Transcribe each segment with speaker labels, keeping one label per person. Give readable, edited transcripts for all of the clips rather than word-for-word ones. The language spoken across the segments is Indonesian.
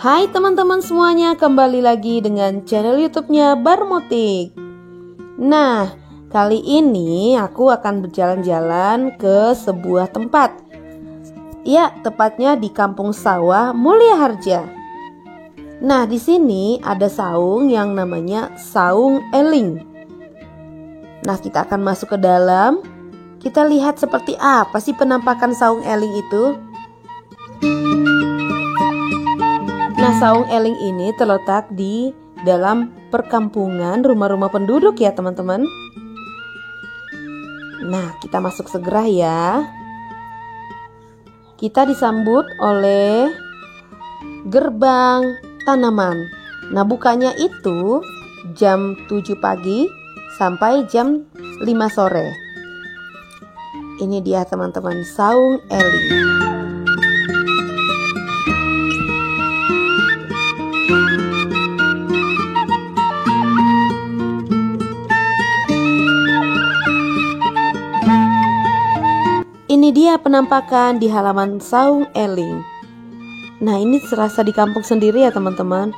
Speaker 1: Hai teman-teman semuanya, kembali lagi dengan channel YouTube-nya Barmotik. Nah, kali ini aku akan berjalan-jalan ke sebuah tempat. Ya, tepatnya di Kampung Sawah, Mulia Harja. Nah, di sini ada saung yang namanya Saung Eling. Nah, kita akan masuk ke dalam. Kita lihat seperti apa sih penampakan Saung Eling itu. Nah, Saung Eling ini terletak di dalam perkampungan rumah-rumah penduduk ya teman-teman. Nah, kita masuk segera ya. Kita disambut oleh gerbang tanaman. Nah, bukanya itu jam 7 pagi sampai jam 5 sore. Ini dia teman-teman, Saung Eling. Ini dia penampakan di halaman Saung Eling. Nah, ini serasa di kampung sendiri ya teman-teman,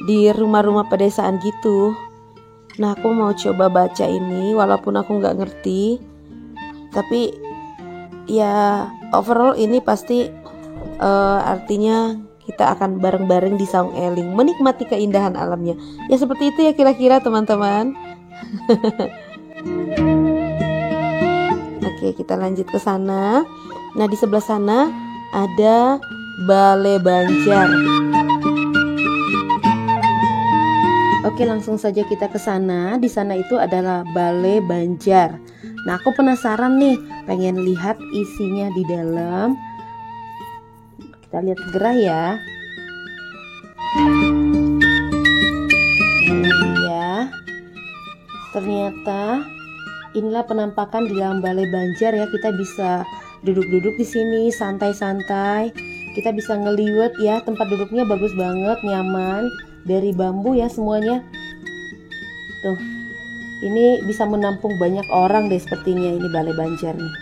Speaker 1: di rumah-rumah pedesaan gitu. Nah, aku mau coba baca ini walaupun aku nggak ngerti, tapi ya overall ini pasti artinya kita akan bareng-bareng di Saung Eling menikmati keindahan alamnya. Ya seperti itu ya kira-kira teman-teman. Oke, kita lanjut ke sana. Nah, di sebelah sana ada Balai Banjar. Oke, langsung saja kita ke sana. Di sana itu adalah Balai Banjar. Nah, aku penasaran nih, pengen lihat isinya di dalam. Kita lihat segera ya. Ini ya. Ternyata inilah penampakan di dalam Balai Banjar ya. Kita bisa duduk-duduk di sini santai-santai. Kita bisa ngeliwet ya, tempat duduknya bagus banget, nyaman, dari bambu ya semuanya. Tuh, ini bisa menampung banyak orang deh sepertinya ini Balai Banjar nih.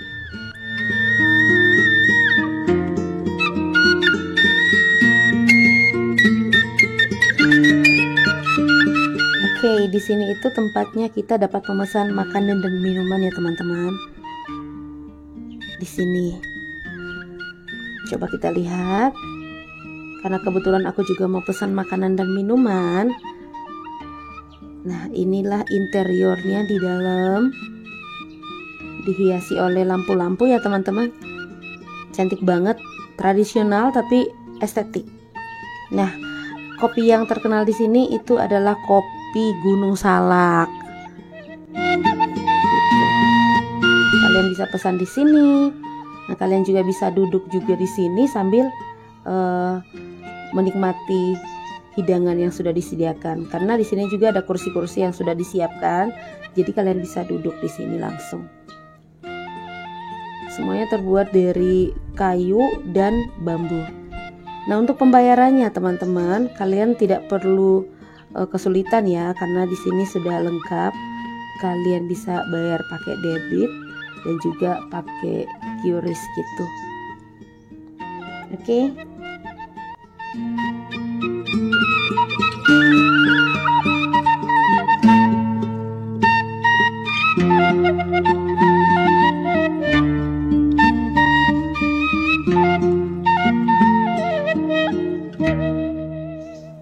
Speaker 1: Oke, di sini itu tempatnya kita dapat memesan makanan dan minuman ya teman-teman. Di sini. Coba kita lihat. Karena kebetulan aku juga mau pesan makanan dan minuman. Nah, inilah interiornya di dalam. Dihiasi oleh lampu-lampu ya teman-teman. Cantik banget, tradisional tapi estetik. Nah, kopi yang terkenal di sini itu adalah kopi Gunung Salak. Kalian bisa pesan di sini. Nah, kalian juga bisa duduk juga di sini sambil menikmati hidangan yang sudah disediakan. Karena di sini juga ada kursi-kursi yang sudah disiapkan. Jadi kalian bisa duduk di sini langsung. Semuanya terbuat dari kayu dan bambu. Nah, untuk pembayarannya teman-teman, kalian tidak perlu kesulitan ya, karena di sini sudah lengkap. Kalian bisa bayar pakai debit dan juga pakai QRIS gitu. Oke.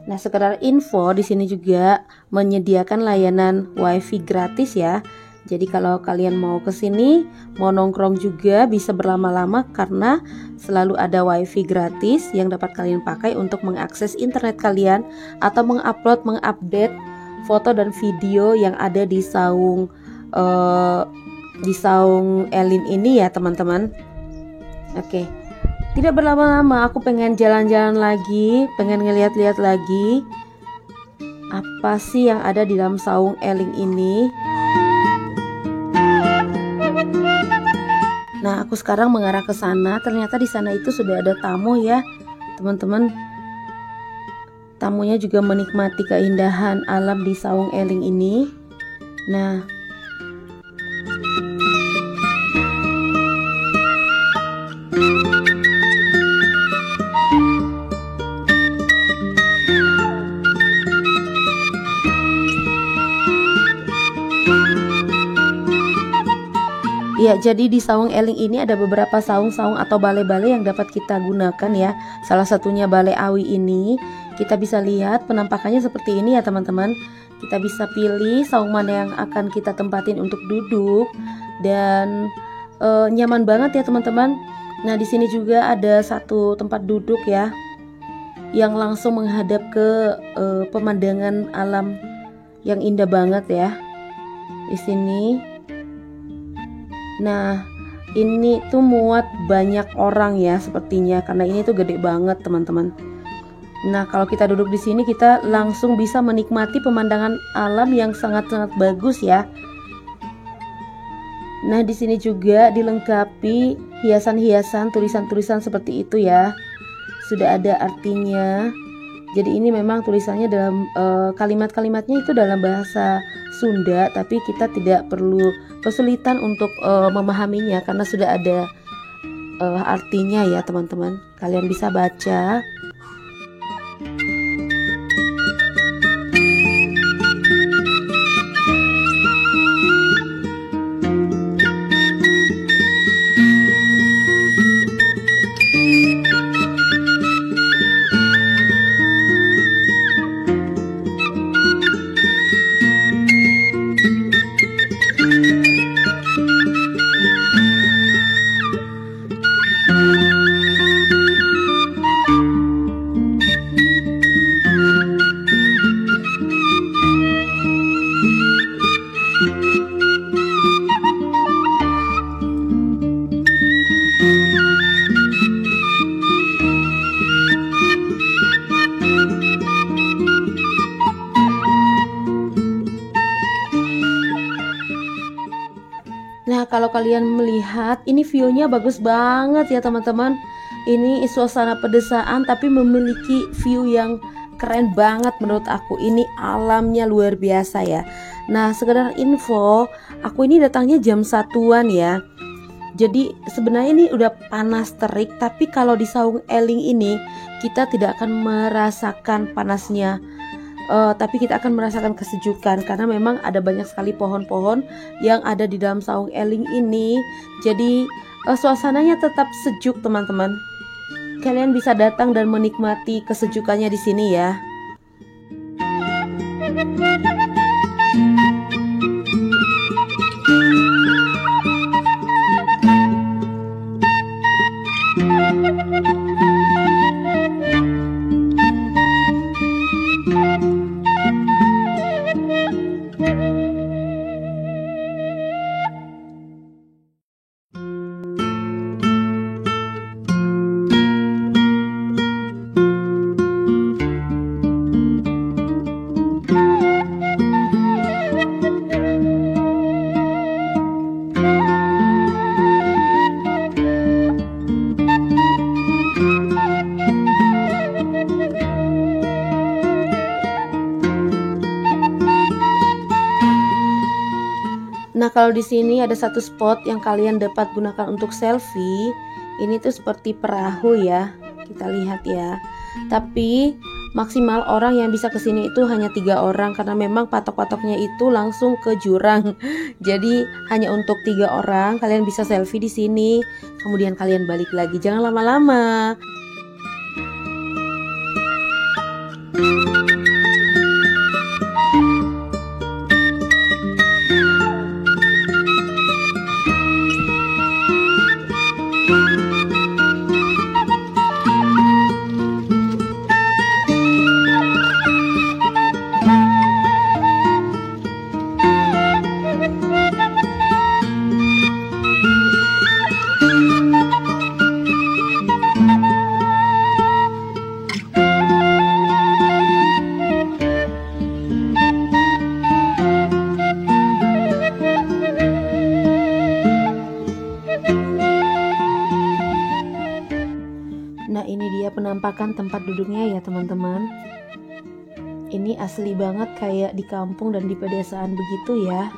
Speaker 1: Nah, sekedar info, di sini juga menyediakan layanan WiFi gratis ya. Jadi kalau kalian mau ke sini, mau nongkrong juga bisa berlama-lama karena selalu ada WiFi gratis yang dapat kalian pakai untuk mengakses internet kalian atau mengupload, mengupdate foto dan video yang ada di Saung Eling ini ya teman-teman. Oke. Tidak berlama-lama, aku pengen jalan-jalan lagi, pengen ngeliat-liat lagi apa sih yang ada di dalam Saung Eling ini. Nah, aku sekarang mengarah ke sana. Ternyata di sana itu sudah ada tamu ya, teman-teman. Tamunya juga menikmati keindahan alam di Saung Eling ini. Nah, Ya, jadi di saung eling ini ada beberapa saung-saung atau balai-balai yang dapat kita gunakan ya. Salah satunya balai awi ini. Kita bisa lihat penampakannya seperti ini ya teman-teman. Kita bisa pilih saung mana yang akan kita tempatin untuk duduk dan nyaman banget ya teman-teman. Nah, di sini juga ada satu tempat duduk ya yang langsung menghadap ke pemandangan alam yang indah banget ya di sini. Nah, ini tuh muat banyak orang ya sepertinya karena ini tuh gede banget teman-teman. Nah, kalau kita duduk di sini kita langsung bisa menikmati pemandangan alam yang sangat-sangat bagus ya. Nah, di sini juga dilengkapi hiasan-hiasan, tulisan-tulisan seperti itu ya. Sudah ada artinya. Jadi ini memang tulisannya dalam kalimat-kalimatnya itu dalam bahasa Sunda, tapi kita tidak perlu kesulitan untuk memahaminya karena sudah ada artinya ya teman-teman. Kalian bisa baca. Nah, kalau kalian melihat ini view-nya bagus banget ya teman-teman. Ini suasana pedesaan tapi memiliki view yang keren banget menurut aku. Ini alamnya luar biasa ya. Nah, sekedar info, aku ini datangnya jam 1-an ya. Jadi sebenarnya ini udah panas terik, tapi kalau di saung eling ini kita tidak akan merasakan panasnya. Tapi kita akan merasakan kesejukan karena memang ada banyak sekali pohon-pohon yang ada di dalam saung eling ini. Jadi suasananya tetap sejuk teman-teman. Kalian bisa datang dan menikmati kesejukannya di sini ya. Nah, kalau di sini ada satu spot yang kalian dapat gunakan untuk selfie. Ini tuh seperti perahu ya. Kita lihat ya. Tapi maksimal orang yang bisa kesini itu hanya 3 orang karena memang patok-patoknya itu langsung ke jurang. Jadi hanya untuk 3 orang. Kalian bisa selfie di sini. Kemudian kalian balik lagi. Jangan lama-lama. Nah, ini dia penampakan tempat duduknya ya teman-teman. Ini asli banget kayak di kampung dan di pedesaan begitu ya.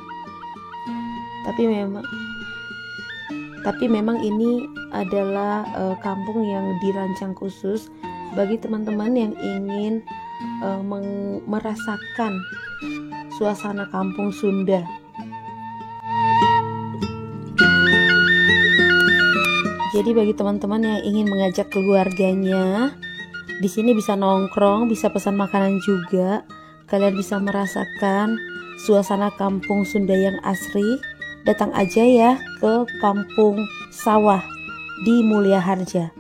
Speaker 1: Tapi memang ini adalah kampung yang dirancang khusus bagi teman-teman yang ingin merasakan suasana kampung Sunda. Jadi bagi teman-teman yang ingin mengajak keluarganya, di sini bisa nongkrong, bisa pesan makanan juga. Kalian bisa merasakan suasana kampung Sunda yang asri. Datang aja ya ke Kampung Sawah di Mulia Harja.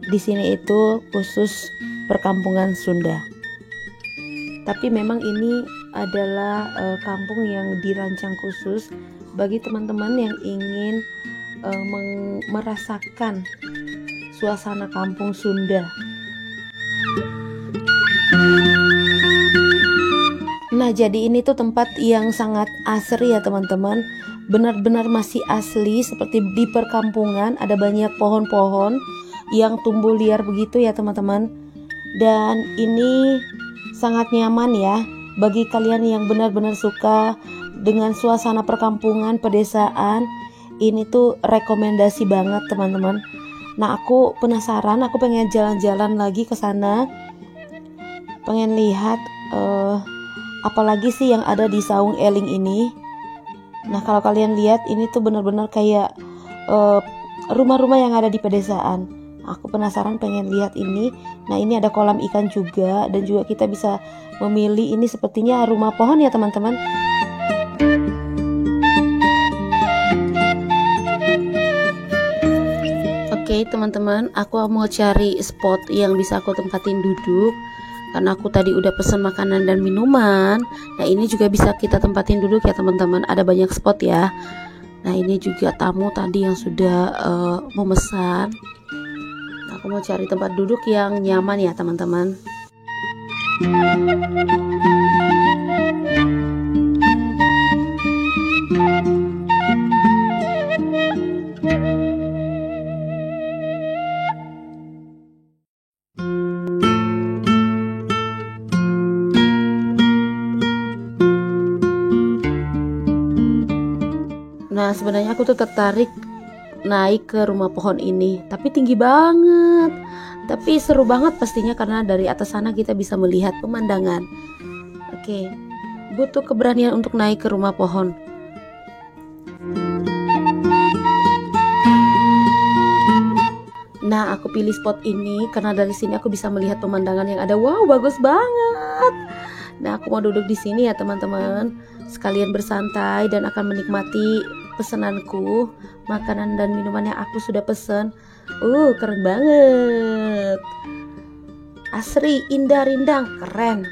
Speaker 1: Di sini itu khusus perkampungan Sunda. Tapi memang ini adalah kampung yang dirancang khusus bagi teman-teman yang ingin merasakan suasana kampung Sunda. Nah, jadi ini tuh tempat yang sangat asri ya teman-teman. Benar-benar masih asli seperti di perkampungan. Ada banyak pohon-pohon yang tumbuh liar begitu ya teman-teman. Dan ini sangat nyaman ya bagi kalian yang benar-benar suka dengan suasana perkampungan, pedesaan. Ini tuh rekomendasi banget teman-teman. Nah, aku penasaran, aku pengen jalan-jalan lagi ke sana. Pengen lihat apalagi sih yang ada di Saung Eling ini. Nah, kalau kalian lihat ini tuh benar-benar kayak rumah-rumah yang ada di pedesaan. Aku penasaran pengen lihat ini. Nah, ini ada kolam ikan juga, dan juga kita bisa memilih. Ini sepertinya rumah pohon ya teman-teman. Oke teman-teman, aku mau cari spot yang bisa aku tempatin duduk. Karena aku tadi udah pesen makanan dan minuman. Nah, ini juga bisa kita tempatin duduk ya teman-teman. Ada banyak spot ya. Nah, ini juga tamu tadi yang sudah memesan. Nah, aku mau cari tempat duduk yang nyaman ya teman-teman. Nah, sebenarnya aku tuh tertarik naik ke rumah pohon ini, tapi tinggi banget. Tapi seru banget pastinya karena dari atas sana kita bisa melihat pemandangan. Oke, butuh keberanian untuk naik ke rumah pohon. Nah, aku pilih spot ini karena dari sini aku bisa melihat pemandangan yang ada. Wow, bagus banget. Nah, aku mau duduk di sini ya teman-teman, sekalian bersantai dan akan menikmati pesananku, makanan dan minuman yang aku sudah pesen. Keren banget. Asri, indah, rindang, keren.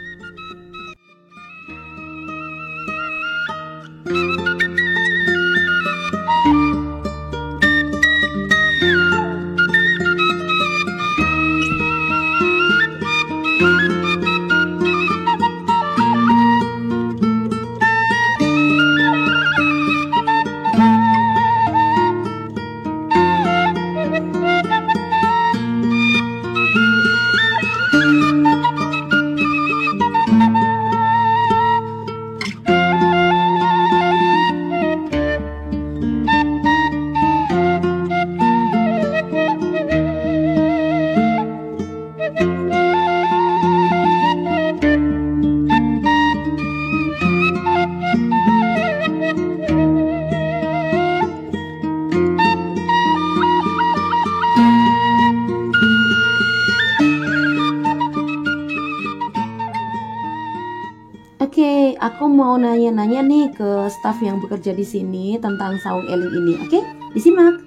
Speaker 1: Oke, aku mau nanya-nanya nih ke staf yang bekerja di sini tentang Saung Eling ini. Oke, disimak.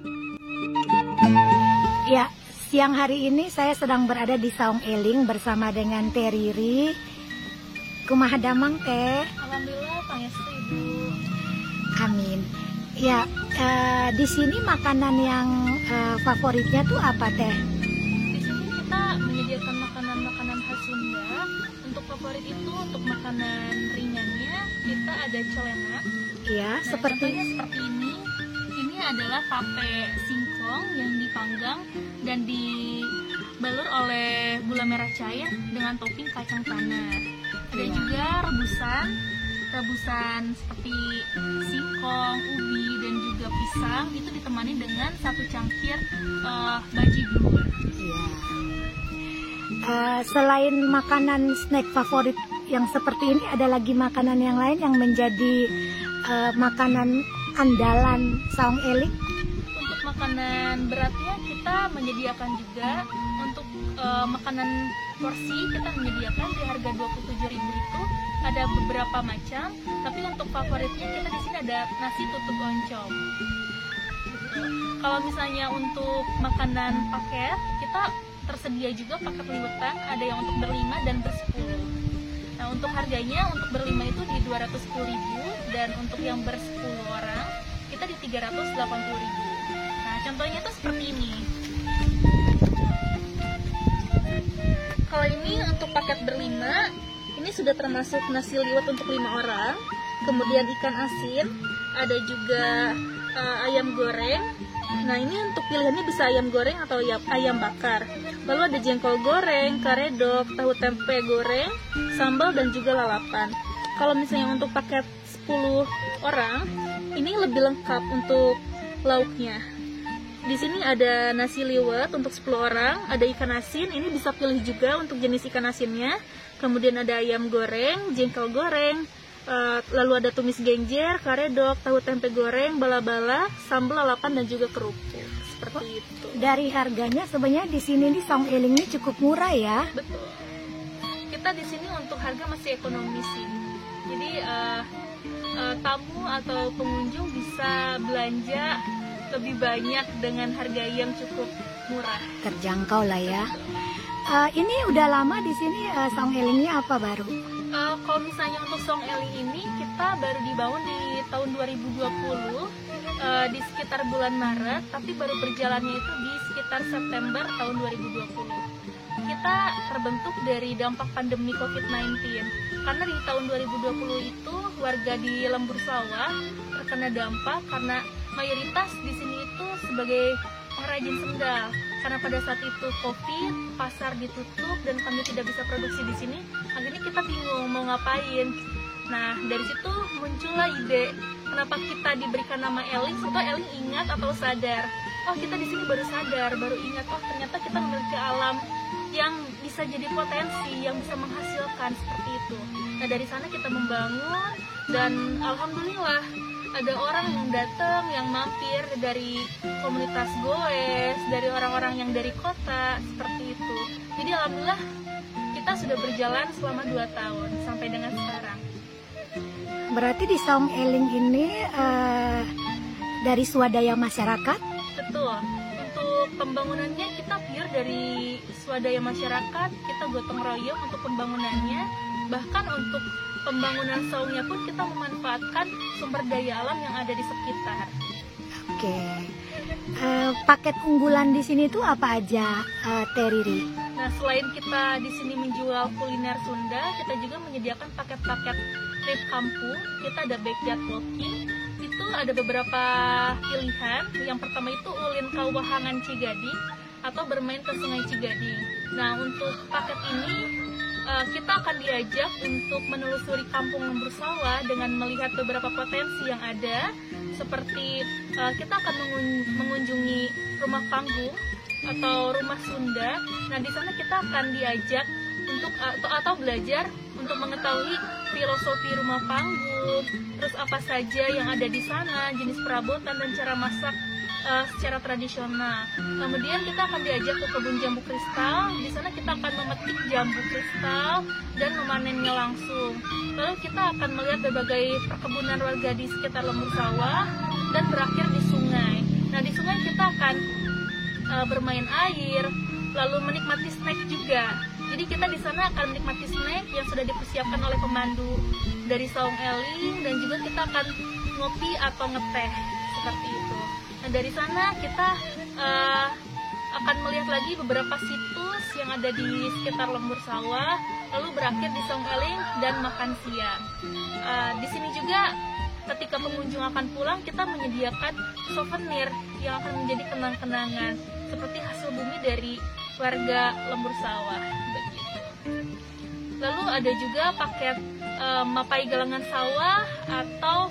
Speaker 2: Ya, siang hari ini saya sedang berada di Saung Eling bersama dengan Teh Riri. Kumaha damang Teh?
Speaker 3: Alhamdulillah, pangestu Ibu.
Speaker 2: Amin. Ya, di sini makanan yang favoritnya tuh apa Teh?
Speaker 3: Di sini kita menyediakan makanan-makanan khas Sunda. Untuk favorit itu, untuk makanan ringannya kita ada colena.
Speaker 2: Iya,
Speaker 3: Nah,
Speaker 2: seperti
Speaker 3: seperti ini. Ini adalah tape singkong yang dipanggang dan dibalur oleh gula merah cair dengan topping kacang tanah. Ada juga rebusan seperti singkong, ubi dan juga pisang. Itu ditemani dengan satu cangkir bajigur.
Speaker 2: Iya. Selain makanan snack favorit yang seperti ini, ada lagi makanan yang lain yang menjadi makanan andalan Saung Eling?
Speaker 3: Untuk makanan beratnya kita menyediakan juga. Untuk makanan porsi kita menyediakan di harga 27.000 itu ada beberapa macam, tapi untuk favoritnya kita di sini ada nasi tutuk oncom. Kalau misalnya untuk makanan paket, kita tersedia juga paket liwetan, ada yang untuk berlima dan bersepuluh. Nah, untuk harganya untuk berlima itu di 210.000 dan untuk yang bersepuluh orang kita di 380.000. Nah, contohnya itu seperti ini. Kalau ini untuk paket berlima, ini sudah termasuk nasi liwet untuk 5 orang, kemudian ikan asin, ada juga ayam goreng. Nah, ini untuk pilihannya bisa ayam goreng atau ayam bakar. Lalu ada jengkol goreng, karedok, tahu tempe goreng, sambal dan juga lalapan. Kalau misalnya untuk paket 10 orang, ini lebih lengkap untuk lauknya. Di sini ada nasi liwet untuk 10 orang, ada ikan asin, ini bisa pilih juga untuk jenis ikan asinnya. Kemudian ada ayam goreng, jengkol goreng, lalu ada tumis genjer, karedok, tahu tempe goreng, bala-bala, sambal lalapan dan juga kerupuk. Seperti itu.
Speaker 2: Dari harganya sebenarnya di sini di Saung Eling ini cukup murah ya.
Speaker 3: Betul. Kita di sini untuk harga masih ekonomis sih. Jadi tamu atau pengunjung bisa belanja lebih banyak dengan harga yang cukup murah.
Speaker 2: Terjangkau lah ya. Ini udah lama di sini Saung Elingnya apa baru?
Speaker 3: Kalau misalnya untuk Saung Eling ini kita baru dibangun di tahun 2020 di sekitar bulan Maret, tapi baru berjalannya itu di sekitar September tahun 2020. Kita terbentuk dari dampak pandemi COVID-19 karena di tahun 2020 itu warga di Lembur Sawah terkena dampak karena mayoritas di sini itu sebagai pengrajin sendal. Karena pada saat itu COVID, pasar ditutup dan kami tidak bisa produksi di sini. Akhirnya kita bingung mau ngapain. Nah, dari situ muncullah ide kenapa kita diberikan nama Eling. Supaya Eling ingat atau sadar. Oh, kita di sini baru sadar, baru ingat. Oh, ternyata kita memiliki alam yang bisa jadi potensi, yang bisa menghasilkan seperti itu. Nah, dari sana kita membangun dan alhamdulillah ada orang yang datang, yang mampir dari komunitas goes, dari orang-orang yang dari kota, seperti itu. Jadi alhamdulillah kita sudah berjalan selama 2 tahun sampai dengan sekarang.
Speaker 2: Berarti di Saung Eling ini dari swadaya masyarakat?
Speaker 3: Betul. Untuk pembangunannya kita pure dari swadaya masyarakat, kita gotong royong untuk pembangunannya. Bahkan untuk pembangunan saungnya pun kita memanfaatkan sumber daya alam yang ada di sekitar.
Speaker 2: Oke. Paket unggulan di sini tuh apa aja, Teh Riri?
Speaker 3: Nah, selain kita di sini menjual kuliner Sunda, kita juga menyediakan paket-paket trip kampung. Kita ada backyard walking. Itu ada beberapa pilihan. Yang pertama itu ulin Kawahangan Cigading atau bermain ke Sungai Cigading. Nah, untuk paket ini kita akan diajak untuk menelusuri kampung Lembur Sawah dengan melihat beberapa potensi yang ada, seperti kita akan mengunjungi rumah panggung atau rumah Sunda. Nah, di sana kita akan diajak untuk atau belajar untuk mengetahui filosofi rumah panggung, terus apa saja yang ada di sana, jenis perabotan dan cara masak secara tradisional. Kemudian kita akan diajak ke kebun jambu kristal. Di sana kita akan memetik jambu kristal dan memanennya langsung. Lalu kita akan melihat berbagai perkebunan warga di sekitar Lembur Sawah dan berakhir di sungai. Nah, di sungai kita akan bermain air, lalu menikmati snack juga. Jadi kita di sana akan menikmati snack yang sudah dipersiapkan oleh pemandu dari Saung Eling, dan juga kita akan ngopi atau ngeteh seperti itu. Nah, dari sana kita akan melihat lagi beberapa situs yang ada di sekitar Lembur Sawah, lalu berakhir di Saung Eling dan makan siang. Di sini juga ketika pengunjung akan pulang, kita menyediakan souvenir yang akan menjadi kenang-kenangan seperti hasil bumi dari warga Lembur Sawah. Begitu. Lalu ada juga paket mapai galangan sawah atau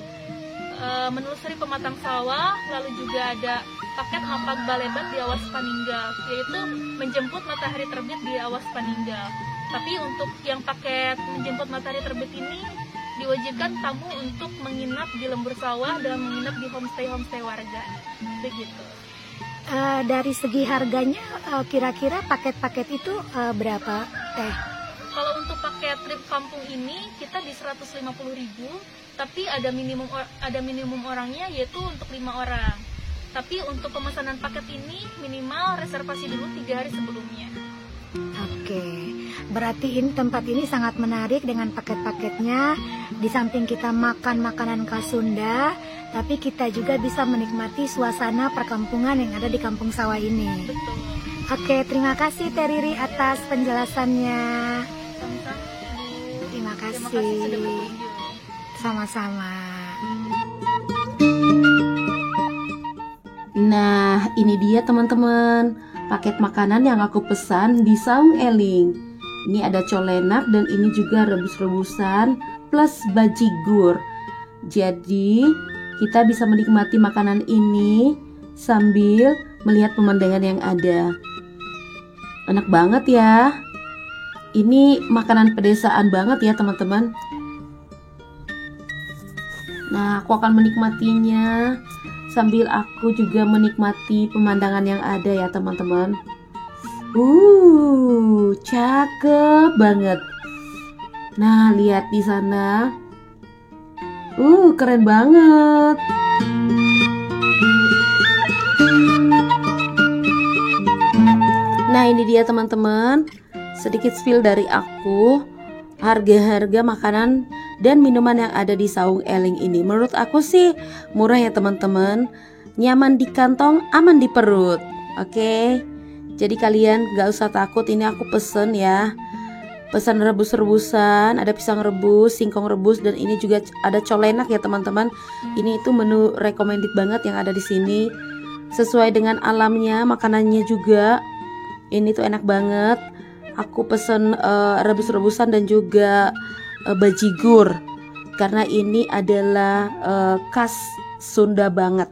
Speaker 3: menelusuri pematang sawah, lalu juga ada paket mapak balebat di awas paninggal, yaitu menjemput matahari terbit di awas paninggal. Tapi untuk yang paket menjemput matahari terbit ini diwajibkan tamu untuk menginap di Lembur Sawah dan menginap di homestay warga. Begitu.
Speaker 2: Dari segi harganya kira-kira paket-paket itu berapa Teh?
Speaker 3: Kalau untuk paket trip kampung ini kita di 150.000, tapi ada minimum orangnya yaitu untuk 5 orang. Tapi untuk pemesanan paket ini minimal reservasi dulu 3 hari sebelumnya.
Speaker 2: Oke, berarti tempat ini sangat menarik dengan paket-paketnya. Di samping kita makan makanan khas Sunda, tapi kita juga bisa menikmati suasana perkampungan yang ada di Kampung Sawah ini.
Speaker 3: Betul.
Speaker 2: Oke, terima kasih Teh Riri atas penjelasannya.
Speaker 3: Sama-sama, Bu.
Speaker 2: Terima
Speaker 3: Terima kasih sudah
Speaker 2: kasih.
Speaker 3: berkunjung.
Speaker 2: Sama-sama.
Speaker 1: Nah, ini dia teman-teman, paket makanan yang aku pesan di Saung Eling. Ini ada colenak dan ini juga rebus-rebusan plus bajigur. Jadi, kita bisa menikmati makanan ini sambil melihat pemandangan yang ada. Enak banget ya. Ini makanan pedesaan banget ya teman-teman. Nah, aku akan menikmatinya sambil aku juga menikmati pemandangan yang ada ya teman-teman. Cakep banget. Nah, lihat di sana. Keren banget. Nah, ini dia teman-teman. Sedikit spill dari aku. Harga-harga makanan dan minuman yang ada di Saung Eling ini menurut aku sih murah ya teman-teman. Nyaman di kantong, aman di perut. Oke. Jadi kalian gak usah takut, ini aku pesen ya. Pesan rebus-rebusan, ada pisang rebus, singkong rebus, dan ini juga ada colenak ya teman-teman. Ini itu menu recommended banget yang ada di sini. Sesuai dengan alamnya, makanannya juga. Ini tuh enak banget. Aku pesen rebus-rebusan dan juga bajigur karena ini adalah khas Sunda banget.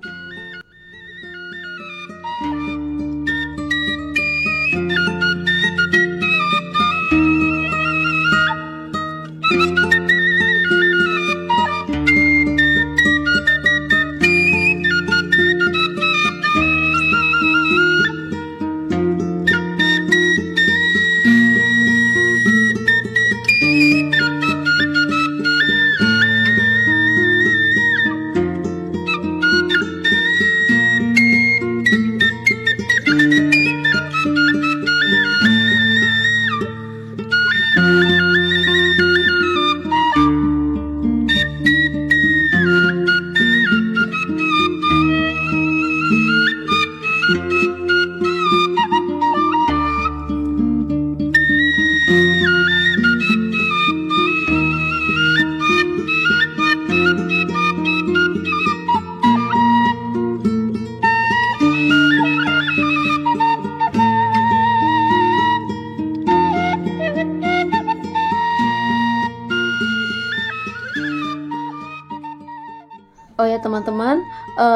Speaker 1: Oh ya teman-teman,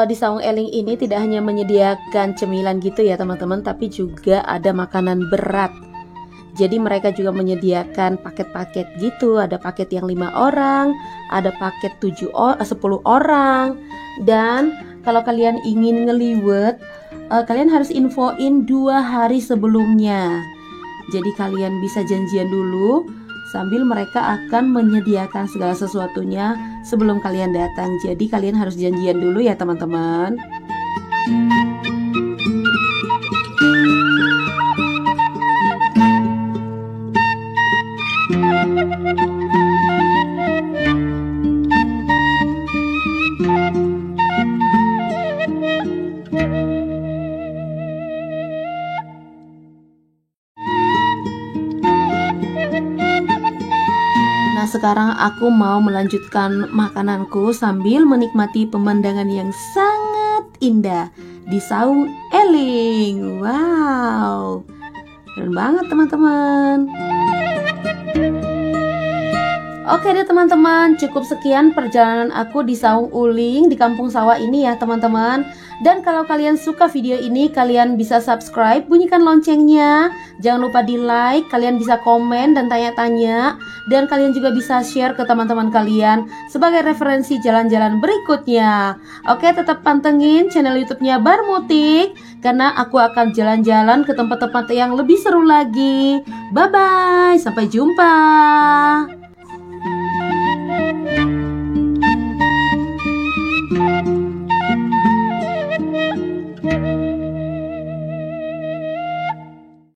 Speaker 1: di Saung Eling ini tidak hanya menyediakan cemilan gitu ya teman-teman, tapi juga ada makanan berat. Jadi mereka juga menyediakan paket-paket gitu, ada paket yang 5 orang, ada paket 10 orang. Dan kalau kalian ingin ngeliwet, kalian harus infoin 2 hari sebelumnya. Jadi kalian bisa janjian dulu, sambil mereka akan menyediakan segala sesuatunya sebelum kalian datang. Jadi kalian harus janjian dulu ya teman-teman. Nah, sekarang aku mau melanjutkan makananku sambil menikmati pemandangan yang sangat indah di Saung Eling. Wow, keren banget teman-teman. Oke deh teman-teman, cukup sekian perjalanan aku di Saung Uling di Kampung Sawah ini ya teman-teman. Dan kalau kalian suka video ini, kalian bisa subscribe, bunyikan loncengnya. Jangan lupa di like, kalian bisa komen dan tanya-tanya. Dan kalian juga bisa share ke teman-teman kalian sebagai referensi jalan-jalan berikutnya. Oke, tetap pantengin channel YouTube-nya Barmutik, karena aku akan jalan-jalan ke tempat-tempat yang lebih seru lagi. Bye-bye, sampai jumpa.